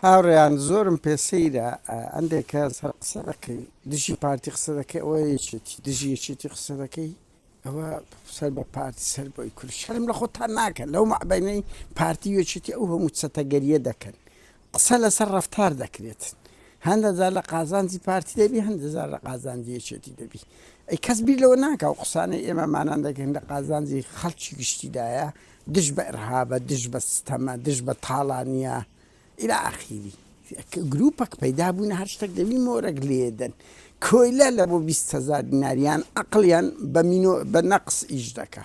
هاوڕێیان زۆرم پێسەیرە ئەندێک کە قسە دەکەی دژی پارتی قسە دەکەی ئەوە یەکێتی دژی یەکێتی قسە دەکەی ئەوە سەر بە پارتی سەر بۆی کورد شەرم لە خۆتان ناکەن لەو مەعبەینەی پارتی یەکێتی ئەو هەموو چەتەگەریە دەکەن قسە لەسەر ڕەفتار دەکرێتن هەندێکجار لە قازانجی پارتی دەبی هەندێکجار لە قازانجی یەکێتی دەبی ئەی کەس بیر لەوە ناکە و قسانەی ئێمەمانان دەکەین لە قازانجی خەڵکی گشتیدایە دژ بە ئەرهابە دژ بە ستەمە دژ بە تاڵانیە إلى آخره جروبك پیدا بوون هر شتێک دەبی مۆرەگ لێدەن کۆیلە لە بۆ 20,000 دیناریان عقلیان بە نەقس ئیش دەکا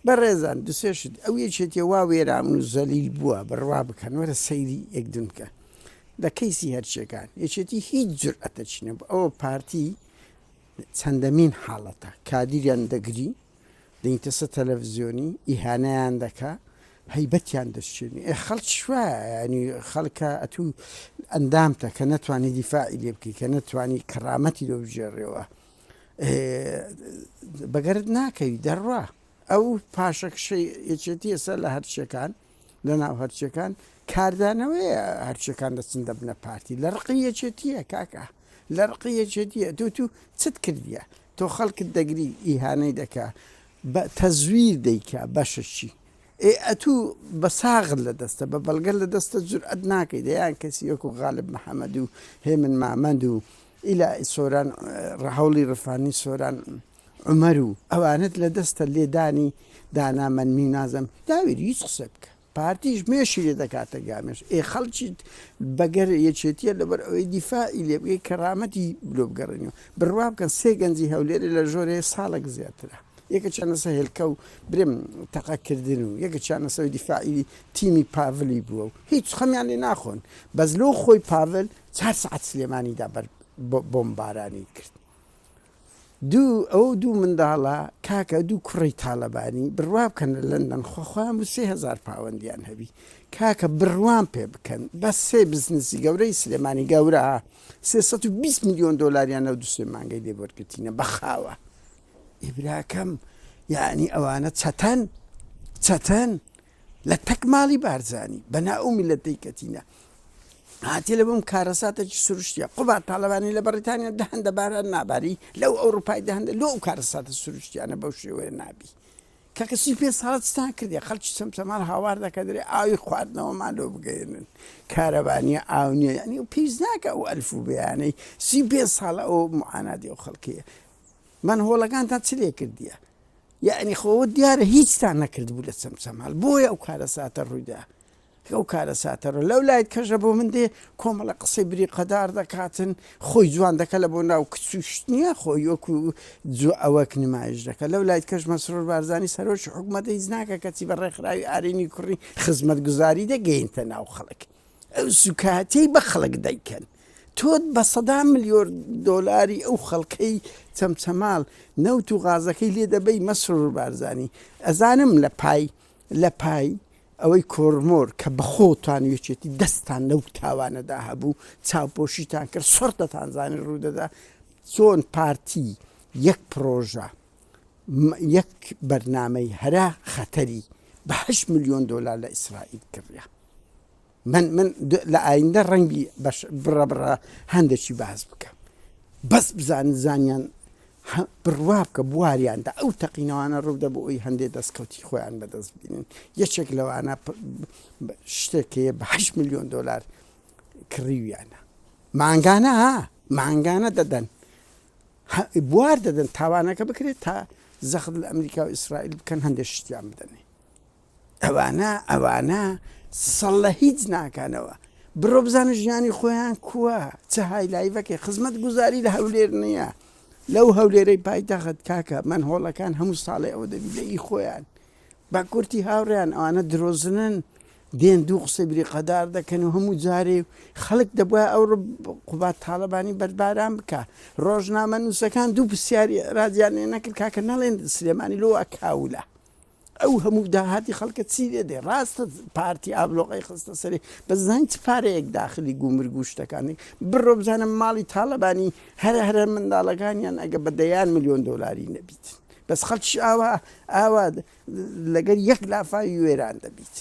بەڕێزان دوسێشت ئەو یەکێتیە وا وێرامن و زەلیل بووە بڕوا بکەن وەرە سەیری یەکدونکە لە کەیسی هەرچیەکان یەکێتی هیچ جورئەتە چینە بۆ ئەوە پارتی چەندەمین حاڵەتە کادیریان دەگری دەینتەسە تەلەڤیزیۆنی ئیهانەیان دەکا هەیبەتیان دەستچێنی خەڵک شوایە ینی خەڵکە ئەتوو ئەندامتە کە نەتوانی دیفاعی لێ بکەی کە نەتوانی کەرامەتی لێ بژێڕێەوە بەگەرت ناکەوی دەڕوا ئەو پاشەکشەی یەکێتی ئێستا لە هەرچیەکان لە ناو هەرچیەکان کاردانەوەیە هەرچیەکان دەچن دەبنە پارتی لە ڕقی یەکێتیە کاکە لە ڕقی یەکێتیە تو چت کردیە تۆ خەڵکت دەگری ئیهانەی دەکا بە تەزویر دەیکا بەشەشی ئەتوو بە ساغر لە دەستە بە بەڵگەر لە دەستە جورئەت ناکەی دەیان کەسی وەکو غالب محەممەد و هێمن مامەند و ئیلا سۆران هەوڵی ڕفانی سۆران عمەر و ئەوانت لە دەستە لێدانی دانامەنمی نازەم داوێت هیچ قسە بکە پارتیش مێشی لێ دەکاتە گامێش خەڵکی بەگەر یەکێتیە لەبەر ئەوەی دیفاعی لێ بگەی کەرامەتی بلۆ بگەڕێنەوە بڕوا بکەن سێ گەنجی هەولێرە لە ژۆرەیە ساڵێک زیاترە یەکە چانەسە هێلکە و برێم تەقەکردن و یەکە چانەسەوی دیفاعی تیمی پاڤلی بووە و هیچ خەمیان لێ ناخۆن بەس لەو خۆی پاڤل 4 سەعات سلێمانیدا بۆمبارانی کرد ئەو دوو منداڵە کاکە دوو کوڕی تاالەبانی بڕوا بکەن لە لەندەن خۆخوایان 3,000 پاوەندیان هەبی کاکە بڕوان پێ بکەن بەس سێ بزنسی گەورەی سلێمانی گەورە 320 میلیۆن دۆلاریان لەو دوسێ مانگەی لێبوەرگرتینە بەخاوە ئیبراکەم یعنی ئەوانە چەتەن لە تەکماڵی بارزانانی بەناو میلەتەی کەتینە هاتیە لە بم کارەساتێکی سروشتیە قوبات تاالەبانی لە بەریتانیا دەهەندە باران ناباری لەو ئەوروپای دەهەندە لەو کارەساتە سروشتیانە بەو شێوەیە نابی کەکەسی پێ ساڵستان کردی خەڵکی سەمسەمان هاوار دەکە دەرێ ئاوی خواردنەوەمان لۆ بگەێنن کارەبانیە ئاو نییە ینی و پێیز ناکە ئەو ئەلف و بەیانەی 35 ساڵە ئەو معاناتی ئەو خەڵکیە من هۆڵەکانتان چ لێ کردیە یعنی خۆوە دیارە هیچتان نەکرد بوو لە سەمسەمال بۆیە ئەو کارەساتە ڕوویدا ئەو کارەساتەڕە لەو لایت کەژە بۆ من دێ کۆمەڵە قسەی بری قەدار دەکاتن خۆی جوان دەکە لە بۆ ناو کچوشت نییە خۆی وەکو ئەوەک نمایش دەکە لەو لایت کەش مەسرۆر بارزانانی سەرۆکی حکوومەتە هیچ ناکە کەچی بە ڕێکخراوی ئارینی کوڕی خزمەت گوزاری دەگەینتە ناو خەڵک ئەو سوکاتەی بە خەڵک دەیکەن تۆت بە 100 ملیۆن دۆلاری ئەو خەڵکەی چەمچەماڵ نەوت و غازەکەی لێ دەبەی مەسرۆر بارزانانی ئەزانم لە پای ئەوەی کۆرمۆر کە بەخۆتان یەکێتی دەستان لەو تاوانەدا هەبوو چاوپۆشیتان کرد سۆرتەتانزانانی ڕوودەدا چۆن پارتی یەک پرۆژە یەک بەرنامەی هەرا خەتەری بە 8 ملیۆن دۆلار لە ئیسرائیل کردە من لە ئایندە ڕەنگی بڕە هەندێکی باز بکە بەس بزانن زانیان بڕوا بکە بواریاندا ئەو تەقینەوانە ڕوودە بۆ ئەوی هەندێک دەستکەوتی خۆیان بەدەست بینن یەکێک لەوانە شتێکەیە بە 8 ملیۆن دۆلار کڕیویانە مانگانە دەدەن بوار دەدەن تاوانەکە بکرێت تا زەخت لە ئەمریکا و ئیسرائیل بکەن هەندێک شتیان بدەنێ ئەوانە سەڵ لە هیچ ناکانەوە بڕۆ بزانە ژیانی خۆیان کووە چه هایلایڤەکەی خزمەت گوزاری لە هەولێر نییە لەو هەولێرەی پایتەخت کاکە من هۆڵەکان هەموو ساڵی ئەوە دەبی لە ئی خۆیان با کورتی هاوڕیان ئەوانە درۆزنن دێن دوو قسەی بری قەدار دەکەن و هەموو جارێ خەڵک دەبووە ئەو قوبات تاالەبانی بەرباران بکە ڕۆژنامە نووسەکان دوو پرسیاری رادیان لێ نەکرد کاکە نەڵێن سلێمانی لۆ ئەکاولە ئەو هەموو داهاتی خەڵکە چی لێ دێ ڕاستە پارتی ئابلۆقی خستە سەری بەزانین چ پارەیەک داخلی گومرگ و شتەکانی بڕۆ بزانم ماڵی تاالەبانی هەرە منداڵەکانیان ئەگە بە 10 ملیۆن دۆلاری نەبیت بەس خەڵکی ئاوا لەگەر یەک لافای وێران دەبیت